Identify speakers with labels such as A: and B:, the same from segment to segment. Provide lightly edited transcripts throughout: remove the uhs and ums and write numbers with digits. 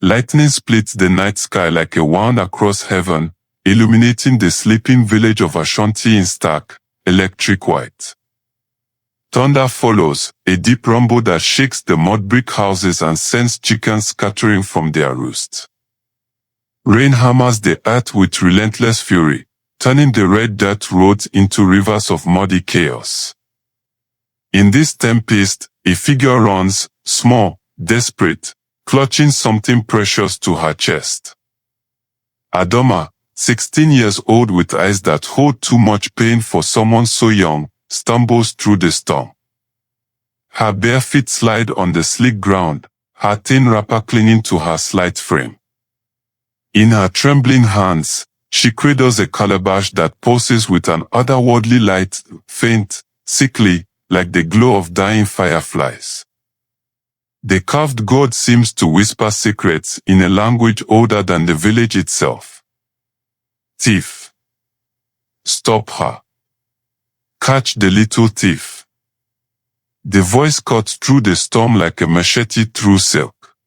A: Lightning splits the night sky like a wand across heaven, illuminating the sleeping village of Ashanti in stark, electric white. Thunder follows, a deep rumble that shakes the mud brick houses and sends chickens scattering from their roosts. Rain hammers the earth with relentless fury, turning the red dirt roads into rivers of muddy chaos. In this tempest, a figure runs, small, desperate, clutching something precious to her chest. Adama, 16 years old with eyes that hold too much pain for someone so young, stumbles through the storm. Her bare feet slide on the slick ground, her thin wrapper clinging to her slight frame. In her trembling hands, she cradles a calabash that pulses with an otherworldly light, faint, sickly, like the glow of dying fireflies. The carved god seems to whisper secrets in a language older than the village itself. Thief. Stop her. Catch the little thief. The voice cuts through the storm like a machete through silk.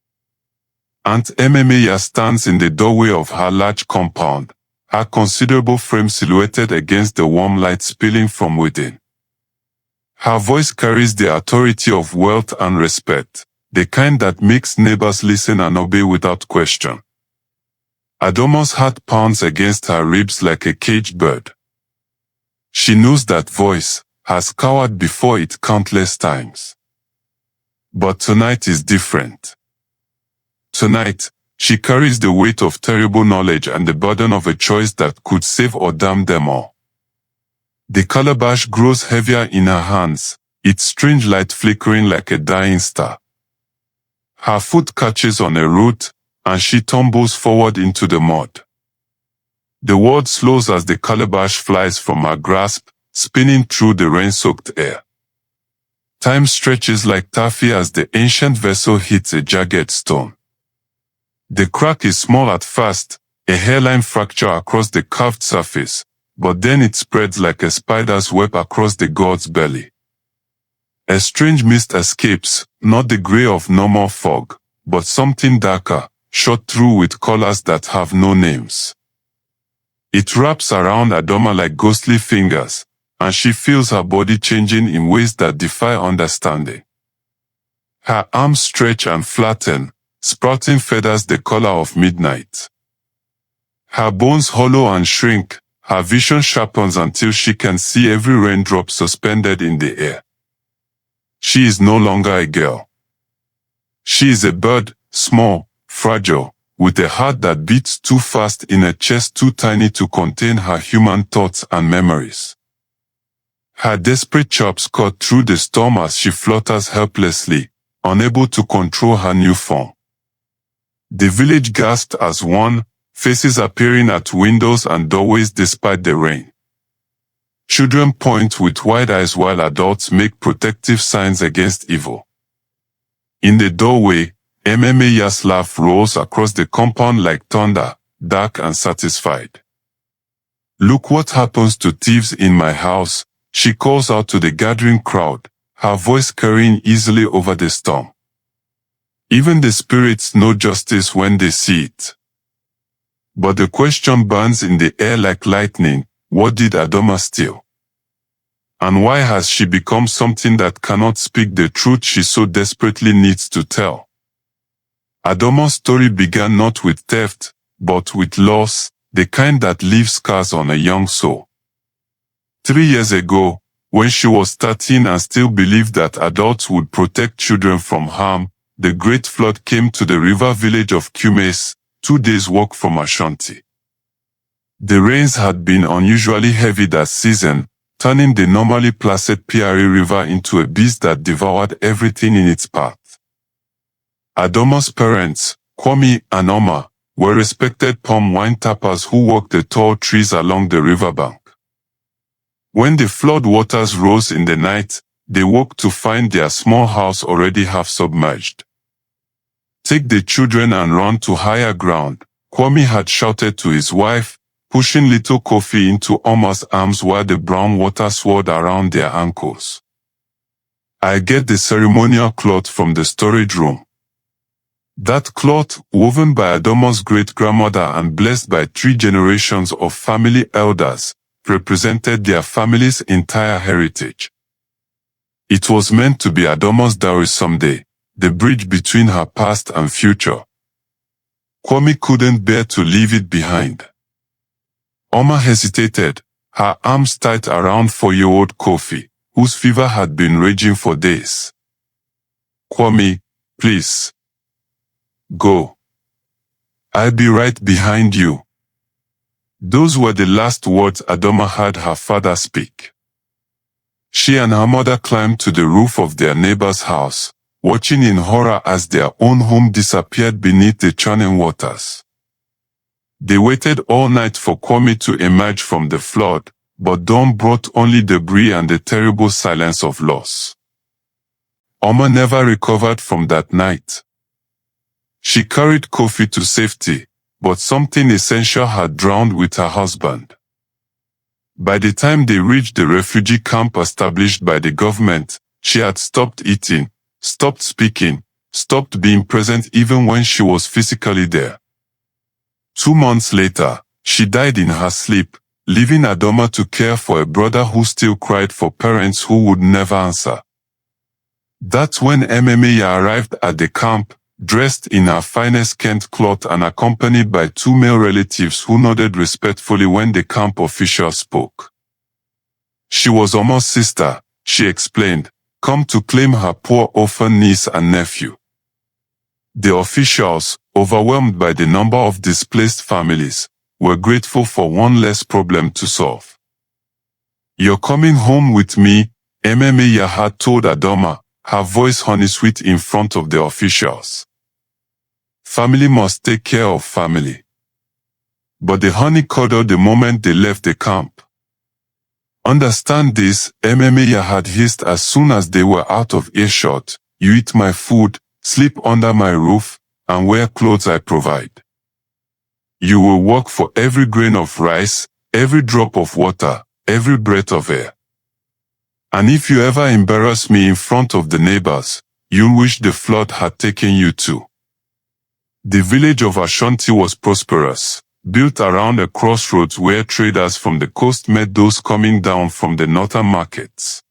A: Aunt Ememaya stands in the doorway of her large compound, her considerable frame silhouetted against the warm light spilling from within. Her voice carries the authority of wealth and respect, the kind that makes neighbors listen and obey without question. Adama's heart pounds against her ribs like a caged bird. She knows that voice, has cowered before it countless times. But tonight is different. Tonight, she carries the weight of terrible knowledge and the burden of a choice that could save or damn them all. The calabash grows heavier in her hands, its strange light flickering like a dying star. Her foot catches on a root, and she tumbles forward into the mud. The world slows as the calabash flies from her grasp, spinning through the rain-soaked air. Time stretches like taffy as the ancient vessel hits a jagged stone. The crack is small at first, a hairline fracture across the curved surface, but then it spreads like a spider's web across the god's belly. A strange mist escapes, not the gray of normal fog, but something darker, shot through with colors that have no names. It wraps around Adama like ghostly fingers, and she feels her body changing in ways that defy understanding. Her arms stretch and flatten, sprouting feathers the color of midnight. Her bones hollow and shrink, her vision sharpens until she can see every raindrop suspended in the air. She is no longer a girl. She is a bird, small, fragile, with a heart that beats too fast in a chest too tiny to contain her human thoughts and memories. Her desperate chops cut through the storm as she flutters helplessly, unable to control her new form. The village gasped as one, faces appearing at windows and doorways despite the rain. Children point with wide eyes while adults make protective signs against evil. In the doorway, Ememaya's laugh rolls across the compound like thunder, dark and satisfied. "Look what happens to thieves in my house," she calls out to the gathering crowd, her voice carrying easily over the storm. Even the spirits know justice when they see it. But the question burns in the air like lightning: what did Adama steal? And why has she become something that cannot speak the truth she so desperately needs to tell? Adama's story began not with theft, but with loss, the kind that leaves scars on a young soul. 3 years ago, when she was 13 and still believed that adults would protect children from harm, the great flood came to the river village of Kumes, 2 days' walk from Ashanti. The rains had been unusually heavy that season, turning the normally placid Piari River into a beast that devoured everything in its path. Adama's parents, Kwame and Oma, were respected palm wine tappers who worked the tall trees along the riverbank. When the flood waters rose in the night, they woke to find their small house already half submerged. "Take the children and run to higher ground," Kwame had shouted to his wife, pushing little Kofi into Oma's arms while the brown water swirled around their ankles. "I get the ceremonial cloth from the storage room." That cloth, woven by Adama's great-grandmother and blessed by 3 generations of family elders, represented their family's entire heritage. It was meant to be Adama's dowry someday, the bridge between her past and future. Kwame couldn't bear to leave it behind. Oma hesitated, her arms tight around 4-year-old Kofi, whose fever had been raging for days. Kwame, please. Go. I'll be right behind you. Those were the last words Adama heard her father speak. She and her mother climbed to the roof of their neighbor's house, watching in horror as their own home disappeared beneath the churning waters. They waited all night for Kwame to emerge from the flood, but dawn brought only debris and the terrible silence of loss. Oma never recovered from that night. She carried Kofi to safety, but something essential had drowned with her husband. By the time they reached the refugee camp established by the government, she had stopped eating, stopped speaking, stopped being present even when she was physically there. 2 months later, she died in her sleep, leaving Adama to care for a brother who still cried for parents who would never answer. That's when Emmeya arrived at the camp, dressed in her finest Kent cloth and accompanied by 2 male relatives who nodded respectfully when the camp official spoke. She was Oma's sister, she explained, come to claim her poor orphan niece and nephew. The officials, overwhelmed by the number of displaced families, were grateful for one less problem to solve. You're coming home with me, Emmeya had told Adama, her voice honey-sweet in front of the officials. Family must take care of family. But the honey curdled the moment they left the camp. Understand this, Emmeya had hissed as soon as they were out of earshot, you eat my food, sleep under my roof, and wear clothes I provide. You will work for every grain of rice, every drop of water, every breath of air. And if you ever embarrass me in front of the neighbors, you'll wish the flood had taken you too. The village of Ashanti was prosperous, built around a crossroads where traders from the coast met those coming down from the northern markets.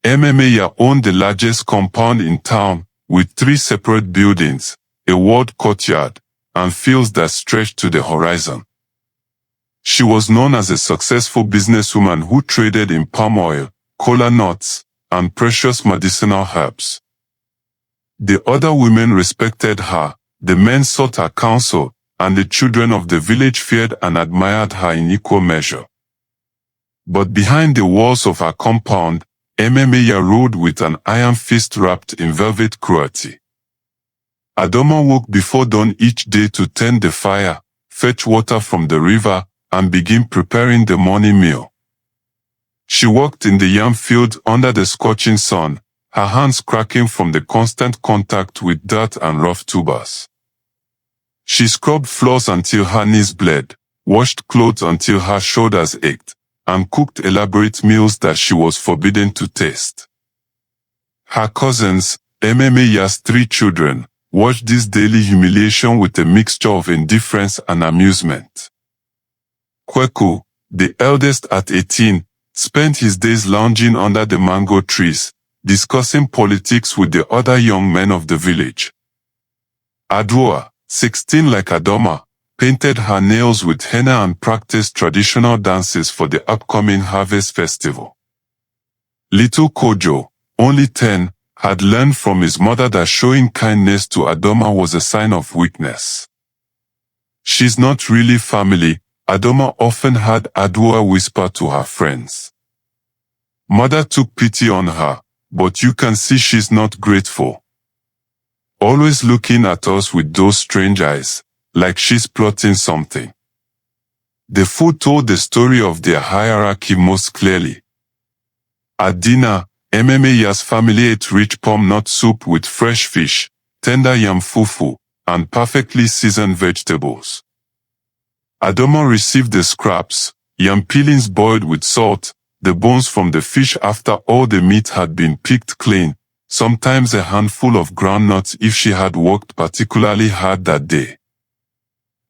A: Emmeya owned the largest compound in town, with 3 separate buildings, a walled courtyard, and fields that stretched to the horizon. She was known as a successful businesswoman who traded in palm oil, kola nuts, and precious medicinal herbs. The other women respected her, the men sought her counsel, and the children of the village feared and admired her in equal measure. But behind the walls of her compound, Emmeya ruled with an iron fist wrapped in velvet cruelty. Adama woke before dawn each day to tend the fire, fetch water from the river, and begin preparing the morning meal. She worked in the yam field under the scorching sun, her hands cracking from the constant contact with dirt and rough tubers. She scrubbed floors until her knees bled, washed clothes until her shoulders ached, and cooked elaborate meals that she was forbidden to taste. Her cousins, Emmeya's 3 children, watched this daily humiliation with a mixture of indifference and amusement. Kweku, the eldest at 18, spent his days lounging under the mango trees, discussing politics with the other young men of the village. Adua, 16 like Adama, painted her nails with henna and practiced traditional dances for the upcoming harvest festival. Little Kojo, only 10, had learned from his mother that showing kindness to Adama was a sign of weakness. She's not really family, Adama often had Adua whisper to her friends. Mother took pity on her, but you can see she's not grateful. Always looking at us with those strange eyes, like she's plotting something. The food told the story of their hierarchy most clearly. At dinner, Emmeya's family ate rich palm nut soup with fresh fish, tender yam fufu, and perfectly seasoned vegetables. Adama received the scraps, yam peelings boiled with salt, the bones from the fish after all the meat had been picked clean, sometimes a handful of groundnuts if she had worked particularly hard that day.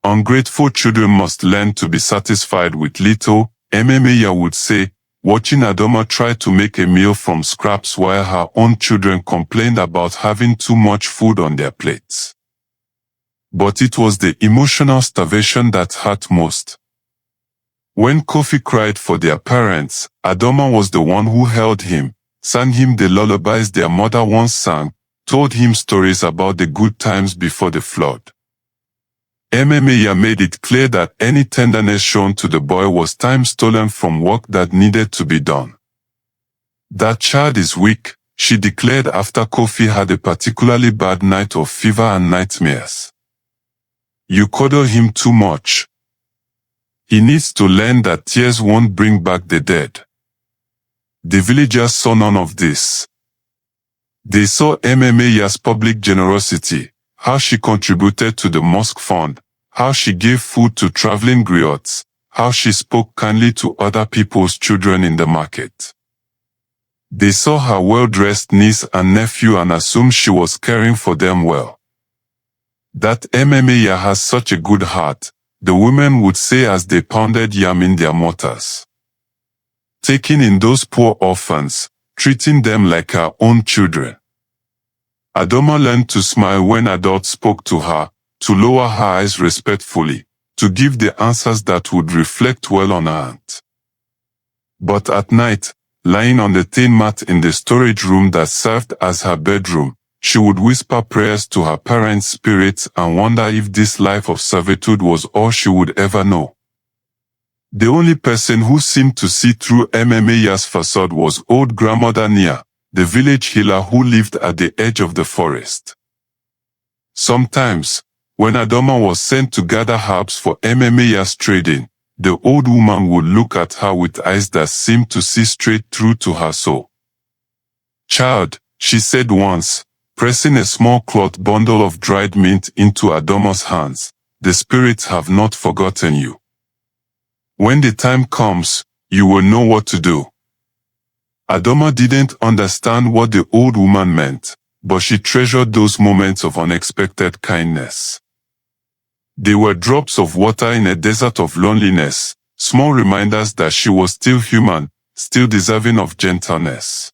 A: Ungrateful children must learn to be satisfied with little, Ememeya would say, watching Adama try to make a meal from scraps while her own children complained about having too much food on their plates. But it was the emotional starvation that hurt most. When Kofi cried for their parents, Adama was the one who held him, sang him the lullabies their mother once sang, told him stories about the good times before the flood. Ememeya made it clear that any tenderness shown to the boy was time stolen from work that needed to be done. That child is weak, she declared after Kofi had a particularly bad night of fever and nightmares. You cuddle him too much. He needs to learn that tears won't bring back the dead. The villagers saw none of this. They saw Ememeya's public generosity, how she contributed to the mosque fund, how she gave food to traveling griots, how she spoke kindly to other people's children in the market. They saw her well-dressed niece and nephew and assumed she was caring for them well. That Ememeya has such a good heart, the women would say as they pounded yam in their mortars. Taking in those poor orphans, treating them like her own children. Adama learned to smile when adults spoke to her, to lower her eyes respectfully, to give the answers that would reflect well on her aunt. But at night, lying on the thin mat in the storage room that served as her bedroom, she would whisper prayers to her parents' spirits and wonder if this life of servitude was all she would ever know. The only person who seemed to see through Ememeya's facade was old grandmother Nia, the village healer who lived at the edge of the forest. Sometimes, when Adama was sent to gather herbs for Ememeya's trading, the old woman would look at her with eyes that seemed to see straight through to her soul. "Child," she said once, pressing a small cloth bundle of dried mint into Adama's hands, "the spirits have not forgotten you. When the time comes, you will know what to do." Adama didn't understand what the old woman meant, but she treasured those moments of unexpected kindness. They were drops of water in a desert of loneliness, small reminders that she was still human, still deserving of gentleness.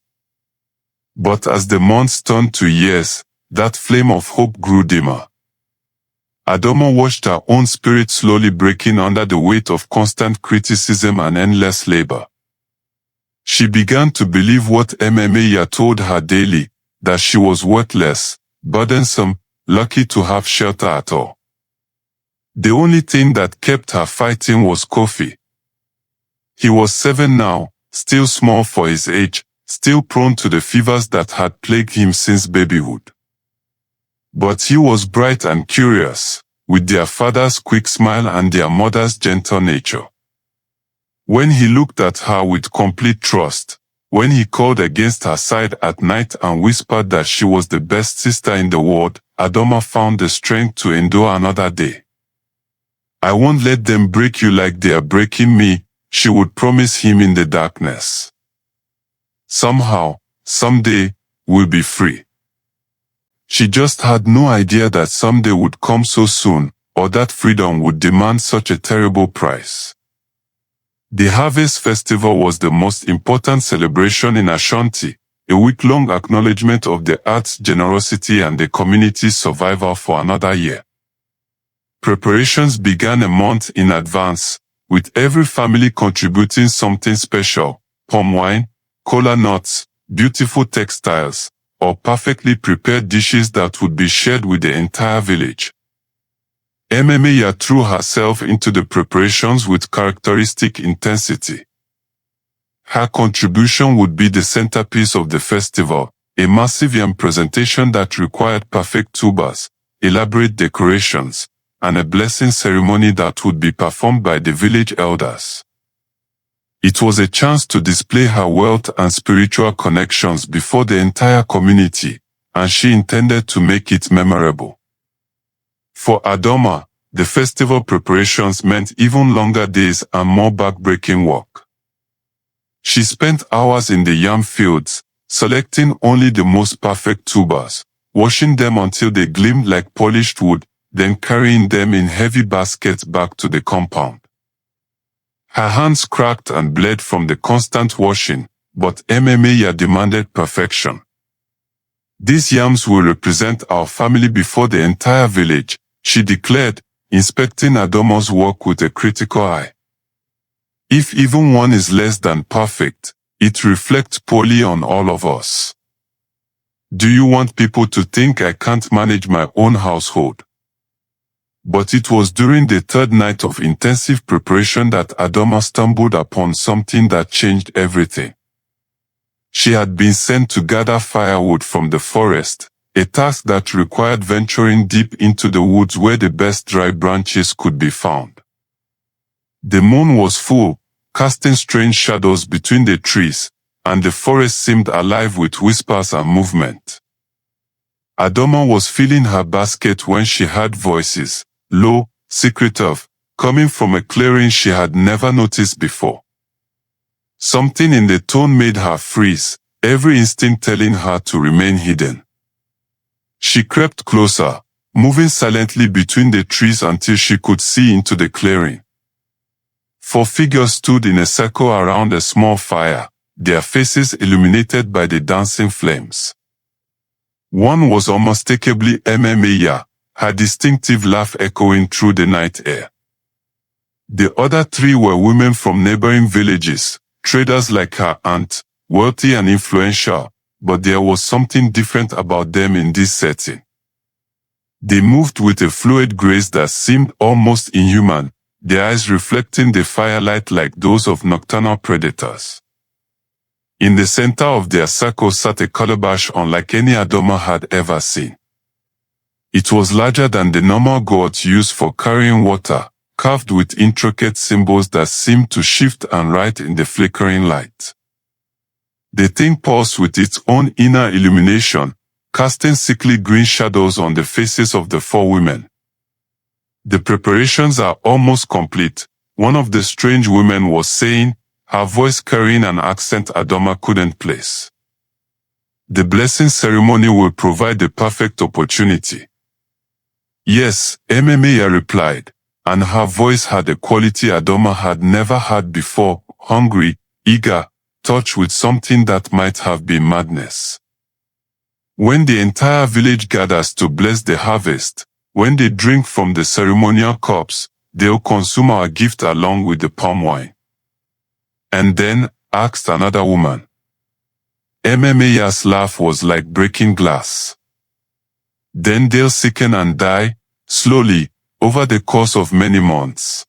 A: But as the months turned to years, that flame of hope grew dimmer. Adama watched her own spirit slowly breaking under the weight of constant criticism and endless labor. She began to believe what Ememeya told her daily, that she was worthless, burdensome, lucky to have shelter at all. The only thing that kept her fighting was Kofi. He was 7 now, still small for his age, still prone to the fevers that had plagued him since babyhood. But he was bright and curious, with their father's quick smile and their mother's gentle nature. When he looked at her with complete trust, when he called against her side at night and whispered that she was the best sister in the world, Adama found the strength to endure another day. "I won't let them break you like they are breaking me," she would promise him in the darkness. "Somehow, someday, we'll be free." She just had no idea that someday would come so soon, or that freedom would demand such a terrible price. The Harvest Festival was the most important celebration in Ashanti, a week-long acknowledgement of the earth's generosity and the community's survival for another year. Preparations began a month in advance, with every family contributing something special: palm wine, kola nuts, beautiful textiles, or perfectly prepared dishes that would be shared with the entire village. Ememeya threw herself into the preparations with characteristic intensity. Her contribution would be the centerpiece of the festival, a massive yam presentation that required perfect tubas, elaborate decorations, and a blessing ceremony that would be performed by the village elders. It was a chance to display her wealth and spiritual connections before the entire community, and she intended to make it memorable. For Adama, the festival preparations meant even longer days and more back-breaking work. She spent hours in the yam fields, selecting only the most perfect tubers, washing them until they gleamed like polished wood, then carrying them in heavy baskets back to the compound. Her hands cracked and bled from the constant washing, but MMA demanded perfection. These yams will represent our family before the entire village, she declared, inspecting Adama's work with a critical eye. If even one is less than perfect, it reflects poorly on all of us. Do you want people to think I can't manage my own household? But it was during the third night of intensive preparation that Adama stumbled upon something that changed everything. She had been sent to gather firewood from the forest, a task that required venturing deep into the woods where the best dry branches could be found. The moon was full, casting strange shadows between the trees, and the forest seemed alive with whispers and movement. Adama was filling her basket when she heard voices, low, secretive, coming from a clearing she had never noticed before. Something in the tone made her freeze, every instinct telling her to remain hidden. She crept closer, moving silently between the trees until she could see into the clearing. 4 figures stood in a circle around a small fire, their faces illuminated by the dancing flames. One was unmistakably MMA, her distinctive laugh echoing through the night air. The other 3 were women from neighboring villages, traders like her aunt, wealthy and influential, but there was something different about them in this setting. They moved with a fluid grace that seemed almost inhuman, their eyes reflecting the firelight like those of nocturnal predators. In the center of their circle sat a calabash unlike any Adama had ever seen. It was larger than the normal gourds used for carrying water, carved with intricate symbols that seemed to shift and write in the flickering light. The thing pulsed with its own inner illumination, casting sickly green shadows on the faces of the 4 women. The preparations are almost complete, one of the strange women was saying, her voice carrying an accent Adama couldn't place. The blessing ceremony will provide the perfect opportunity. Yes, MMA replied, and her voice had a quality Adama had never had before, hungry, eager, touched with something that might have been madness. When the entire village gathers to bless the harvest, when they drink from the ceremonial cups, they'll consume our gift along with the palm wine. And then, asked another woman. MMA's laugh was like breaking glass. Then they'll sicken and die, slowly, over the course of many months.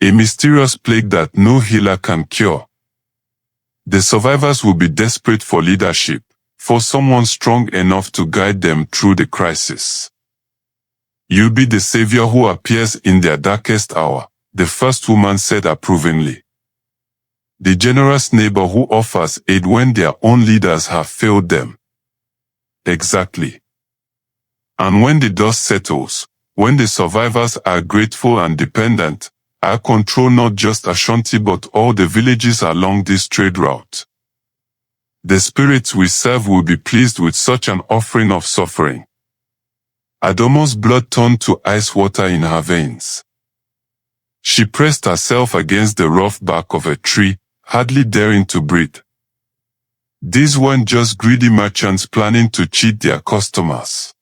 A: A mysterious plague that no healer can cure. The survivors will be desperate for leadership, for someone strong enough to guide them through the crisis. You'll be the savior who appears in their darkest hour, the first woman said approvingly. The generous neighbor who offers aid when their own leaders have failed them. Exactly. And when the dust settles, when the survivors are grateful and dependent, I control not just Ashanti but all the villages along this trade route. The spirits we serve will be pleased with such an offering of suffering. Adama's blood turned to ice water in her veins. She pressed herself against the rough bark of a tree, hardly daring to breathe. These weren't just greedy merchants planning to cheat their customers.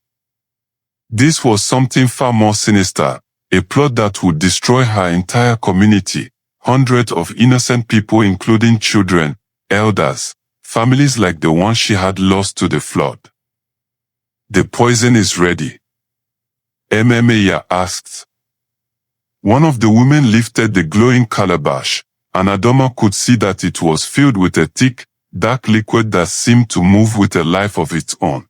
A: This was something far more sinister, a plot that would destroy her entire community, hundreds of innocent people including children, elders, families like the one she had lost to the flood. The poison is ready. MMA asked. One of the women lifted the glowing calabash, and Adama could see that it was filled with a thick, dark liquid that seemed to move with a life of its own.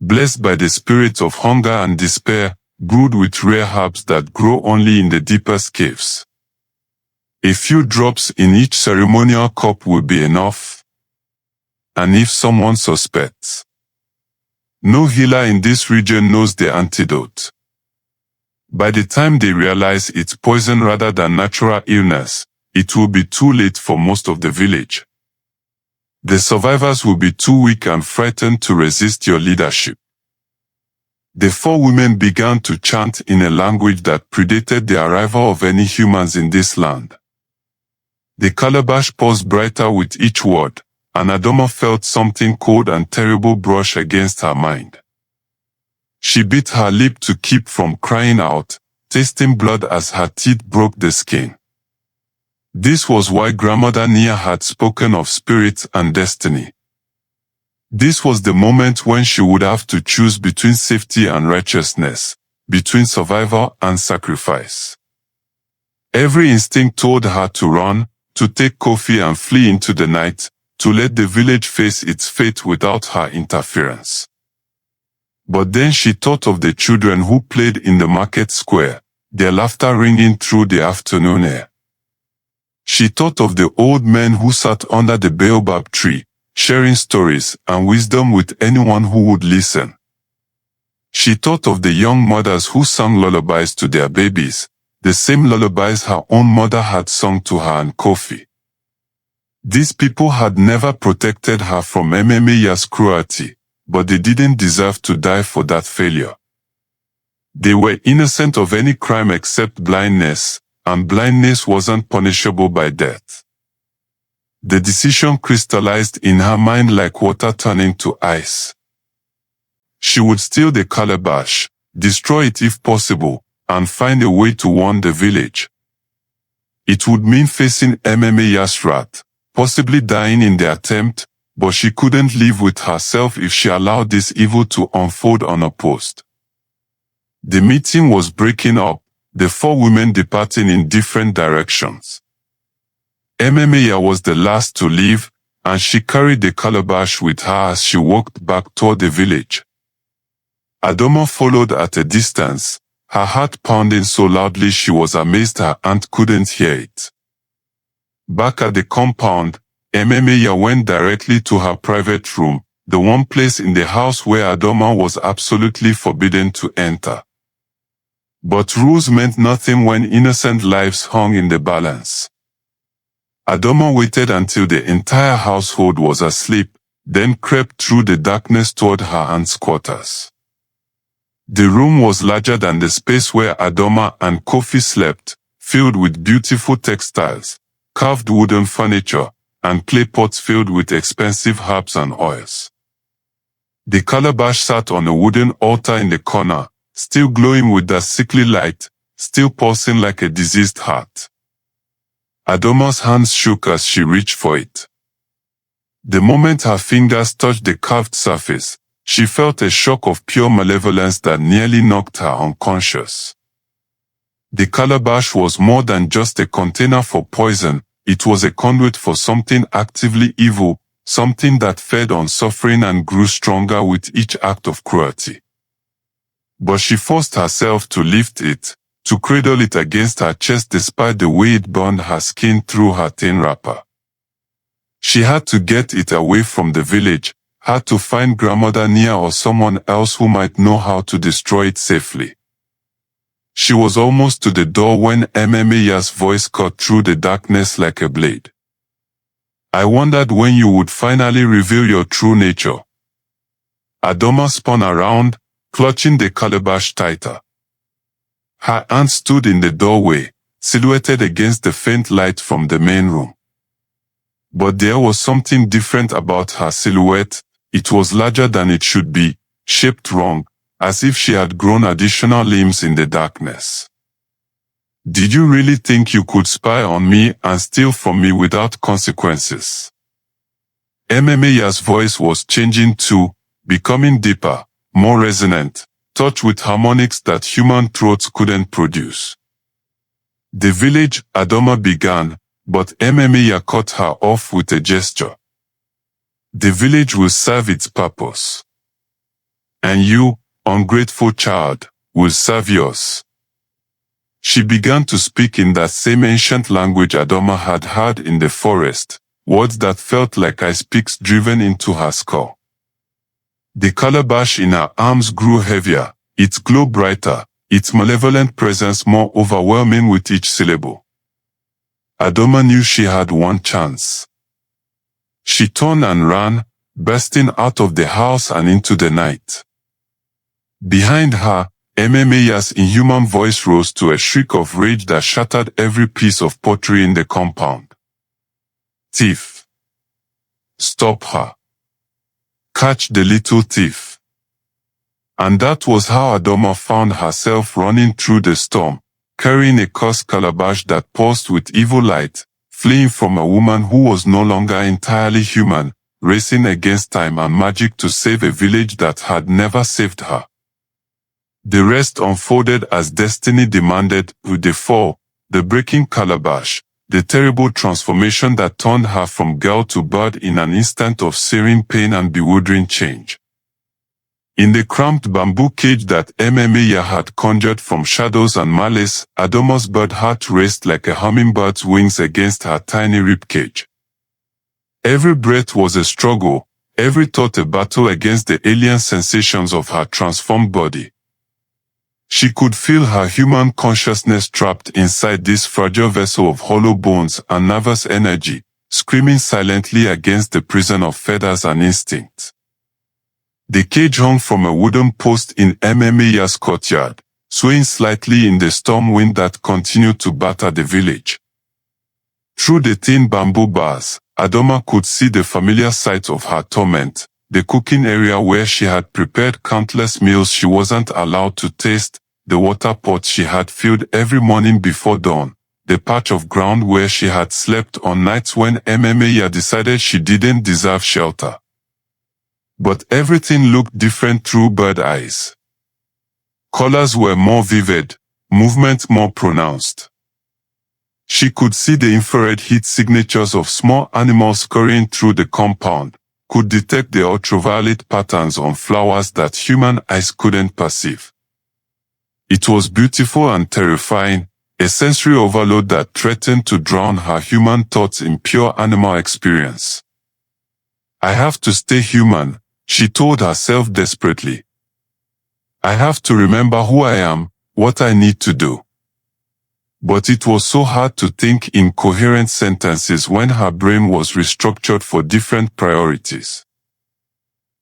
A: Blessed by the spirits of hunger and despair, brewed with rare herbs that grow only in the deepest caves. A few drops in each ceremonial cup will be enough. And if someone suspects, no healer in this region knows the antidote. By the time they realize it's poison rather than natural illness, it will be too late for most of the village. The survivors will be too weak and frightened to resist your leadership. The four women began to chant in a language that predated the arrival of any humans in this land. The calabash paused brighter with each word, and Adama felt something cold and terrible brush against her mind. She bit her lip to keep from crying out, tasting blood as her teeth broke the skin. This was why Grandmother Nia had spoken of spirits and destiny. This was the moment when she would have to choose between safety and righteousness, between survival and sacrifice. Every instinct told her to run, to take Kofi and flee into the night, to let the village face its fate without her interference. But then she thought of the children who played in the market square, their laughter ringing through the afternoon air. She thought of the old men who sat under the baobab tree, sharing stories and wisdom with anyone who would listen. She thought of the young mothers who sang lullabies to their babies, the same lullabies her own mother had sung to her and Kofi. These people had never protected her from Ememeyah's cruelty, but they didn't deserve to die for that failure. They were innocent of any crime except blindness, and blindness wasn't punishable by death. The decision crystallized in her mind like water turning to ice. She would steal the calabash, destroy it if possible, and find a way to warn the village. It would mean facing Ememeyah's wrath, possibly dying in the attempt, but she couldn't live with herself if she allowed this evil to unfold unopposed. The meeting was breaking up, the four women departing in different directions. Ememeyah was the last to leave, and she carried the calabash with her as she walked back toward the village. Adama followed at a distance, her heart pounding so loudly she was amazed her aunt couldn't hear it. Back at the compound, Ememeyah went directly to her private room, the one place in the house where Adama was absolutely forbidden to enter. But rules meant nothing when innocent lives hung in the balance. Adama waited until the entire household was asleep, then crept through the darkness toward her aunt's quarters. The room was larger than the space where Adama and Kofi slept, filled with beautiful textiles, carved wooden furniture, and clay pots filled with expensive herbs and oils. The calabash sat on a wooden altar in the corner, still glowing with that sickly light, still pulsing like a diseased heart. Adama's hands shook as she reached for it. The moment her fingers touched the carved surface, she felt a shock of pure malevolence that nearly knocked her unconscious. The calabash was more than just a container for poison, it was a conduit for something actively evil, something that fed on suffering and grew stronger with each act of cruelty. But she forced herself to lift it, to cradle it against her chest despite the way it burned her skin through her thin wrapper. She had to get it away from the village, had to find Grandmother Nia or someone else who might know how to destroy it safely. She was almost to the door when Ememeyah's voice cut through the darkness like a blade. I wondered when you would finally reveal your true nature. Adama spun around, clutching the calabash tighter. Her aunt stood in the doorway, silhouetted against the faint light from the main room. But there was something different about her silhouette, it was larger than it should be, shaped wrong, as if she had grown additional limbs in the darkness. Did you really think you could spy on me and steal from me without consequences? Ememeyah's voice was changing too, becoming deeper, more resonant, touched with harmonics that human throats couldn't produce. The village, Adama began, but Ememeyah cut her off with a gesture. The village will serve its purpose. And you, ungrateful child, will serve yours. She began to speak in that same ancient language Adama had heard in the forest, words that felt like ice picks driven into her skull. The calabash in her arms grew heavier, its glow brighter, its malevolent presence more overwhelming with each syllable. Adama knew she had one chance. She turned and ran, bursting out of the house and into the night. Behind her, Emmemeya's inhuman voice rose to a shriek of rage that shattered every piece of pottery in the compound. Thief! Stop her! Catch the little thief! And that was how Adama found herself running through the storm, carrying a cursed calabash that pulsed with evil light, fleeing from a woman who was no longer entirely human, racing against time and magic to save a village that had never saved her. The rest unfolded as destiny demanded, with the fall, the breaking calabash, the terrible transformation that turned her from girl to bird in an instant of searing pain and bewildering change. In the cramped bamboo cage that Emmemeya had conjured from shadows and malice, Adama's bird heart raced like a hummingbird's wings against her tiny ribcage. Every breath was a struggle, every thought a battle against the alien sensations of her transformed body. She could feel her human consciousness trapped inside this fragile vessel of hollow bones and nervous energy, screaming silently against the prison of feathers and instincts. The cage hung from a wooden post in Emmemeya's courtyard, swaying slightly in the storm wind that continued to batter the village. Through the thin bamboo bars, Adama could see the familiar sight of her torment, the cooking area where she had prepared countless meals she wasn't allowed to taste, the water pot she had filled every morning before dawn, the patch of ground where she had slept on nights when Emmemeya decided she didn't deserve shelter. But everything looked different through bird eyes. Colors were more vivid, movement more pronounced. She could see the infrared heat signatures of small animals scurrying through the compound, could detect the ultraviolet patterns on flowers that human eyes couldn't perceive. It was beautiful and terrifying, a sensory overload that threatened to drown her human thoughts in pure animal experience. I have to stay human, she told herself desperately. I have to remember who I am, what I need to do. But it was so hard to think in coherent sentences when her brain was restructured for different priorities.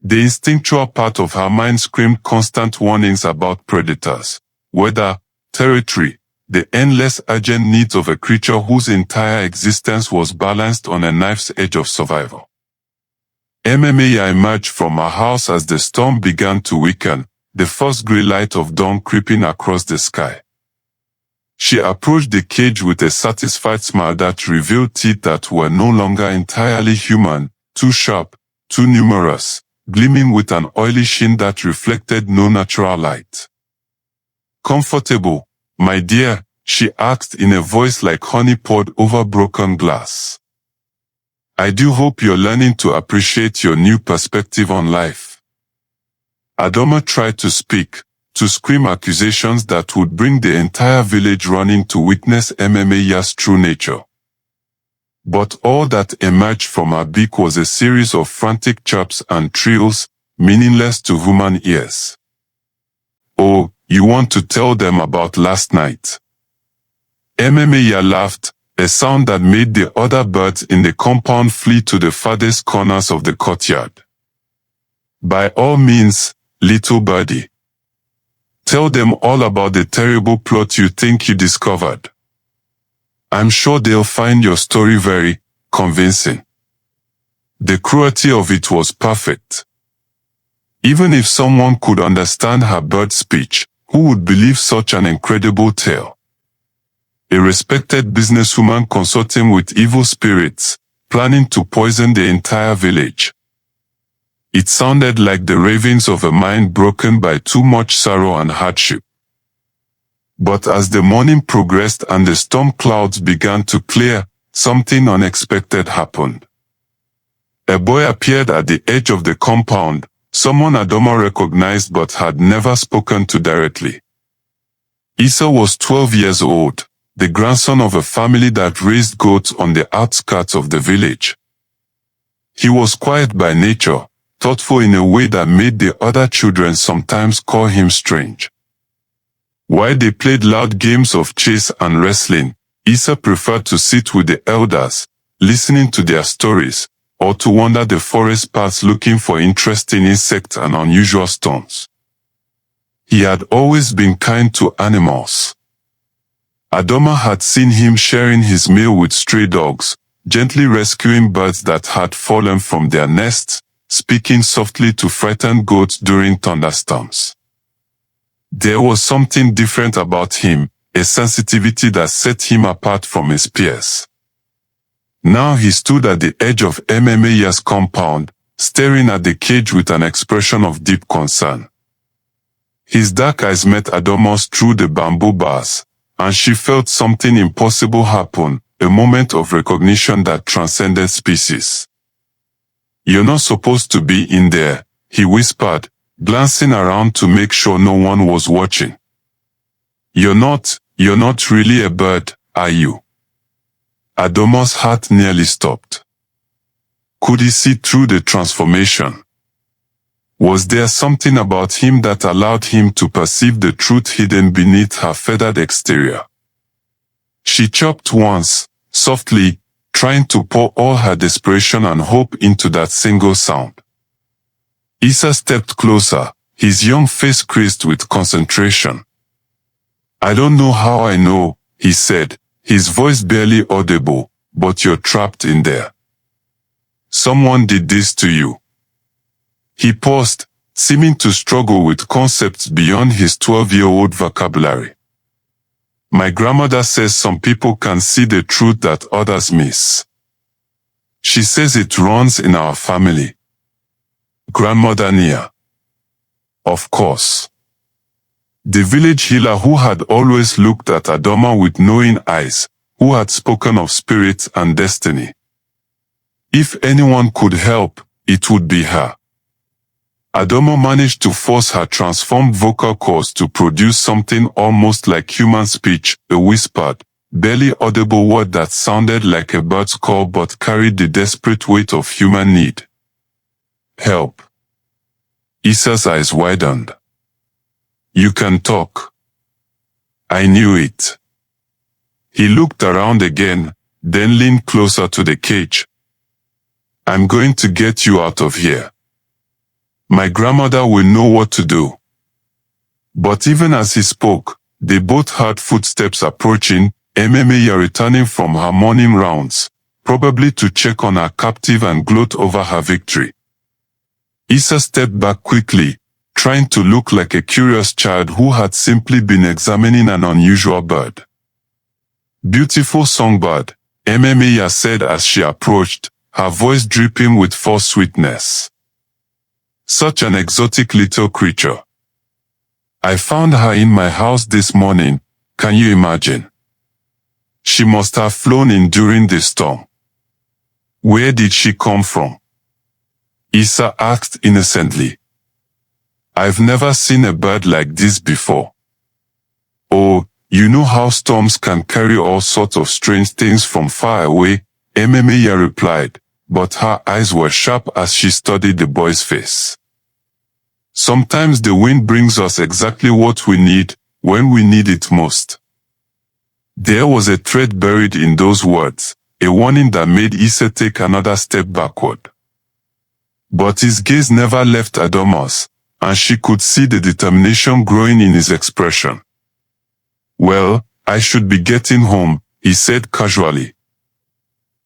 A: The instinctual part of her mind screamed constant warnings about predators, weather, territory, the endless urgent needs of a creature whose entire existence was balanced on a knife's edge of survival. Emmemeya emerged from her house as the storm began to weaken, the first grey light of dawn creeping across the sky. She approached the cage with a satisfied smile that revealed teeth that were no longer entirely human, too sharp, too numerous, gleaming with an oily sheen that reflected no natural light. "Comfortable, my dear?" she asked in a voice like honey poured over broken glass. "I do hope you're learning to appreciate your new perspective on life." Adama tried to speak, to scream accusations that would bring the entire village running to witness Emmemeya's true nature. But all that emerged from her beak was a series of frantic chirps and trills, meaningless to human ears. "Oh, you want to tell them about last night?" Emmemeya laughed, a sound that made the other birds in the compound flee to the farthest corners of the courtyard. "By all means, little birdie. Tell them all about the terrible plot you think you discovered. I'm sure they'll find your story very convincing." The cruelty of it was perfect. Even if someone could understand her bird speech, who would believe such an incredible tale? A respected businesswoman consorting with evil spirits, planning to poison the entire village. It sounded like the ravings of a mind broken by too much sorrow and hardship. But as the morning progressed and the storm clouds began to clear, something unexpected happened. A boy appeared at the edge of the compound, someone Adama recognized but had never spoken to directly. Issa was 12 years old, the grandson of a family that raised goats on the outskirts of the village. He was quiet by nature, thoughtful in a way that made the other children sometimes call him strange. While they played loud games of chase and wrestling, Issa preferred to sit with the elders, listening to their stories, or to wander the forest paths looking for interesting insects and unusual stones. He had always been kind to animals. Adama had seen him sharing his meal with stray dogs, gently rescuing birds that had fallen from their nests, speaking softly to frightened goats during thunderstorms. There was something different about him, a sensitivity that set him apart from his peers. Now he stood at the edge of Mmaiya's compound, staring at the cage with an expression of deep concern. His dark eyes met Adama's through the bamboo bars, and she felt something impossible happen, a moment of recognition that transcended species. "You're not supposed to be in there," he whispered, glancing around to make sure no one was watching. You're not really a bird, are you?" Adama's heart nearly stopped. Could he see through the transformation? Was there something about him that allowed him to perceive the truth hidden beneath her feathered exterior? She chirped once, softly, trying to pour all her desperation and hope into that single sound. Issa stepped closer, his young face creased with concentration. "I don't know how I know," he said, his voice barely audible, "but you're trapped in there. Someone did this to you." He paused, seeming to struggle with concepts beyond his 12-year-old vocabulary. "My grandmother says some people can see the truth that others miss. She says it runs in our family." Grandmother Nia. Of course. The village healer who had always looked at Adama with knowing eyes, who had spoken of spirits and destiny. If anyone could help, it would be her. Adama managed to force her transformed vocal cords to produce something almost like human speech, a whispered, barely audible word that sounded like a bird's call but carried the desperate weight of human need. "Help." Issa's eyes widened. "You can talk." "I knew it." He looked around again, then leaned closer to the cage. "I'm going to get you out of here. My grandmother will know what to do." But even as he spoke, they both heard footsteps approaching, Mmaiya returning from her morning rounds, probably to check on her captive and gloat over her victory. Issa stepped back quickly, trying to look like a curious child who had simply been examining an unusual bird. "Beautiful songbird," Mmaiya said as she approached, her voice dripping with false sweetness. "Such an exotic little creature. I found her in my house this morning, can you imagine? She must have flown in during the storm. Where did she come from?" Issa asked innocently. "I've never seen a bird like this before." "Oh, you know how storms can carry all sorts of strange things from far away," Mmaiya replied, but her eyes were sharp as she studied the boy's face. "Sometimes the wind brings us exactly what we need, when we need it most." There was a thread buried in those words, a warning that made Issa take another step backward. But his gaze never left Adama's, and she could see the determination growing in his expression. "Well, I should be getting home," he said casually.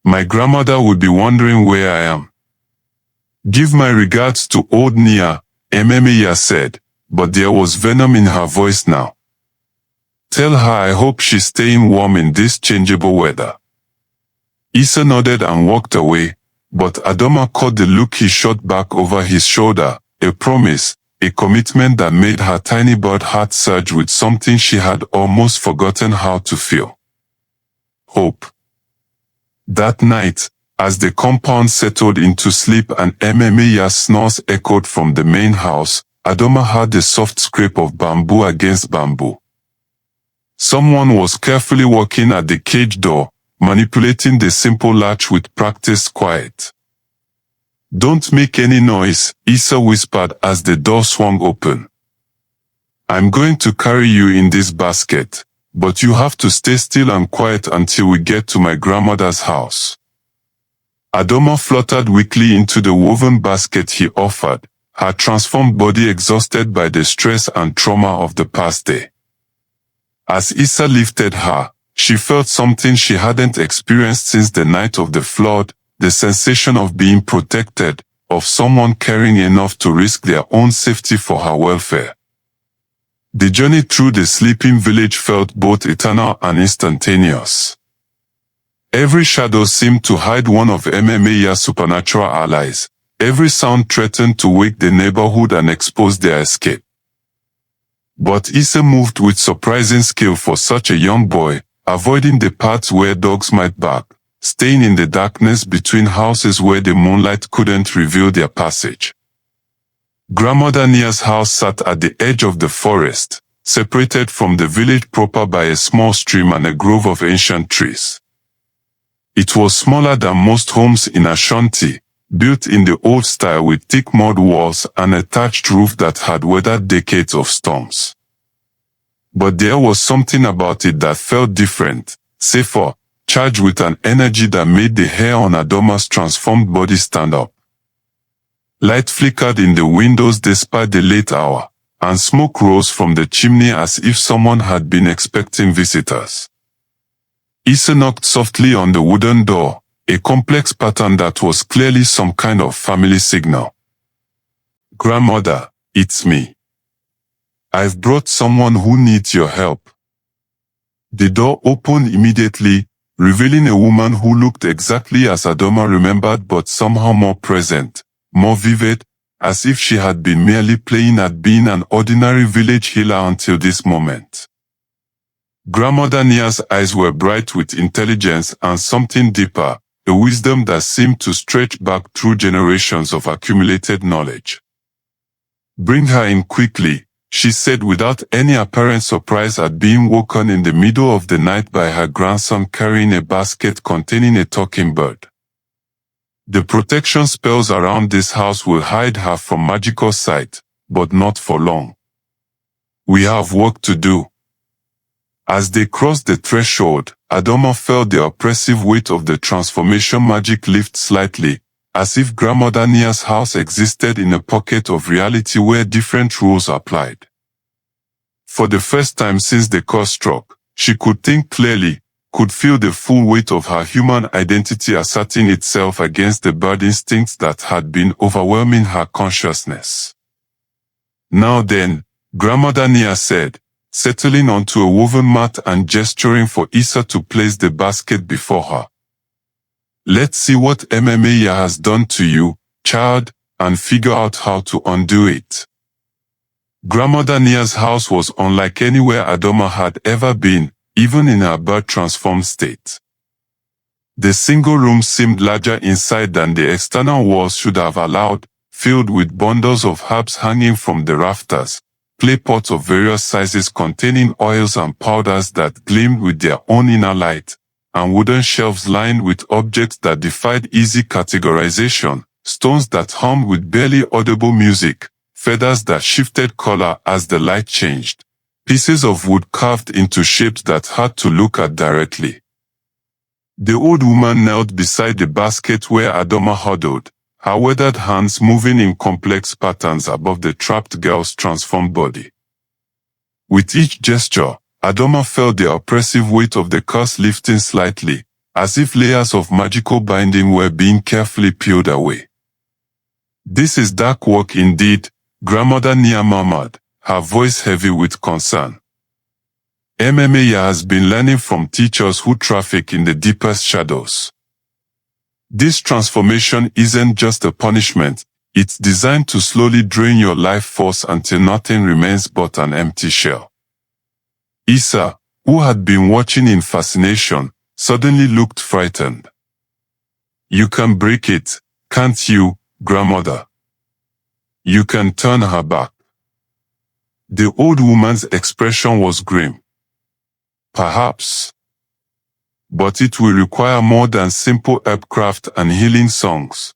A: "My grandmother would be wondering where I am." "Give my regards to old Nia," Mmaiya said, but there was venom in her voice now. "Tell her I hope she's staying warm in this changeable weather." Issa nodded and walked away, but Adama caught the look he shot back over his shoulder, a promise, a commitment that made her tiny bird heart surge with something she had almost forgotten how to feel. Hope. That night, as the compound settled into sleep and Mmaiya's snores echoed from the main house, Adama heard the soft scrape of bamboo against bamboo. Someone was carefully walking at the cage door, manipulating the simple latch with practiced quiet. "Don't make any noise," Issa whispered as the door swung open. "I'm going to carry you in this basket, but you have to stay still and quiet until we get to my grandmother's house." Adama fluttered weakly into the woven basket he offered, her transformed body exhausted by the stress and trauma of the past day. As Issa lifted her, she felt something she hadn't experienced since the night of the flood, the sensation of being protected, of someone caring enough to risk their own safety for her welfare. The journey through the sleeping village felt both eternal and instantaneous. Every shadow seemed to hide one of MMA's supernatural allies. Every sound threatened to wake the neighborhood and expose their escape. But Issa moved with surprising skill for such a young boy, avoiding the paths where dogs might bark, staying in the darkness between houses where the moonlight couldn't reveal their passage. Grandmother Nia's house sat at the edge of the forest, separated from the village proper by a small stream and a grove of ancient trees. It was smaller than most homes in Ashanti, built in the old style with thick mud walls and a thatched roof that had weathered decades of storms. But there was something about it that felt different, safer, charged with an energy that made the hair on Adama's transformed body stand up. Light flickered in the windows despite the late hour, and smoke rose from the chimney as if someone had been expecting visitors. Issa knocked softly on the wooden door, a complex pattern that was clearly some kind of family signal. "Grandmother, it's me. I've brought someone who needs your help." The door opened immediately, revealing a woman who looked exactly as Adama remembered but somehow more present, more vivid, as if she had been merely playing at being an ordinary village healer until this moment. Grandmother Nia's eyes were bright with intelligence and something deeper, a wisdom that seemed to stretch back through generations of accumulated knowledge. "Bring her in quickly," she said without any apparent surprise at being woken in the middle of the night by her grandson carrying a basket containing a talking bird. "The protection spells around this house will hide her from magical sight, but not for long. We have work to do." As they crossed the threshold, Adama felt the oppressive weight of the transformation magic lift slightly, as if Grandmother Nia's house existed in a pocket of reality where different rules applied. For the first time since the curse struck, she could think clearly, could feel the full weight of her human identity asserting itself against the bird instincts that had been overwhelming her consciousness. "Now then," Grandmother Nia said, settling onto a woven mat and gesturing for Issa to place the basket before her. "Let's see what MMA has done to you, child, and figure out how to undo it." Grandmother Nia's house was unlike anywhere Adama had ever been, even in her bird-transformed state. The single room seemed larger inside than the external walls should have allowed, filled with bundles of herbs hanging from the rafters, clay pots of various sizes containing oils and powders that gleamed with their own inner light, and wooden shelves lined with objects that defied easy categorization, stones that hummed with barely audible music, feathers that shifted color as the light changed, pieces of wood carved into shapes that had to look at directly. The old woman knelt beside the basket where Adama huddled, her weathered hands moving in complex patterns above the trapped girl's transformed body. With each gesture, Adama felt the oppressive weight of the curse lifting slightly, as if layers of magical binding were being carefully peeled away. "This is dark work indeed," Grandmother Nia murmured, her voice heavy with concern. "MMA has been learning from teachers who traffic in the deepest shadows. This transformation isn't just a punishment, it's designed to slowly drain your life force until nothing remains but an empty shell." Issa, who had been watching in fascination, suddenly looked frightened. "You can break it, can't you, Grandmother? You can turn her back." The old woman's expression was grim. "Perhaps. But it will require more than simple herbcraft and healing songs.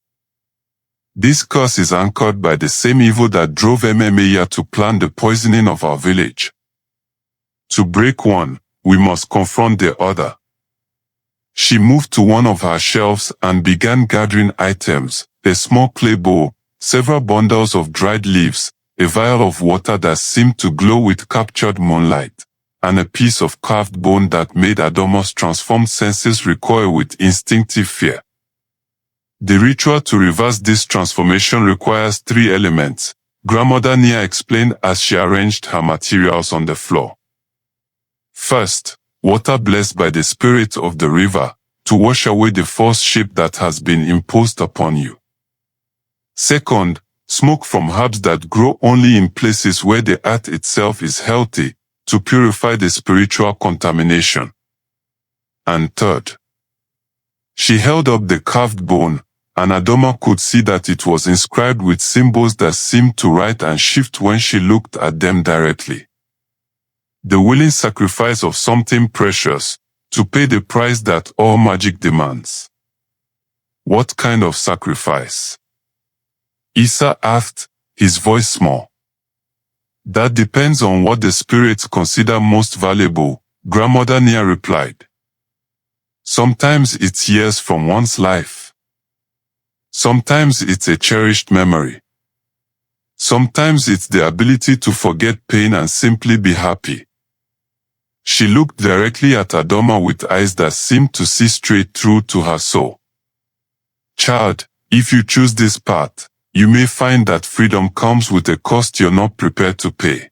A: This curse is anchored by the same evil that drove MMA to plan the poisoning of our village. To break one, we must confront the other." She moved to one of her shelves and began gathering items, a small clay bowl, several bundles of dried leaves, a vial of water that seemed to glow with captured moonlight, and a piece of carved bone that made Adama's transformed senses recoil with instinctive fear. The ritual to reverse this transformation requires 3 elements, Grandmother Nia explained as she arranged her materials on the floor. First, water blessed by the spirit of the river, to wash away the false shape that has been imposed upon you. Second, smoke from herbs that grow only in places where the earth itself is healthy, to purify the spiritual contamination. And third, she held up the carved bone, and Adama could see that it was inscribed with symbols that seemed to write and shift when she looked at them directly. The willing sacrifice of something precious, to pay the price that all magic demands. What kind of sacrifice? Isa asked, his voice small. That depends on what the spirits consider most valuable, Grandmother Nia replied. Sometimes it's years from one's life. Sometimes it's a cherished memory. Sometimes it's the ability to forget pain and simply be happy. She looked directly at Adama with eyes that seemed to see straight through to her soul. Child, if you choose this path, you may find that freedom comes with a cost you're not prepared to pay.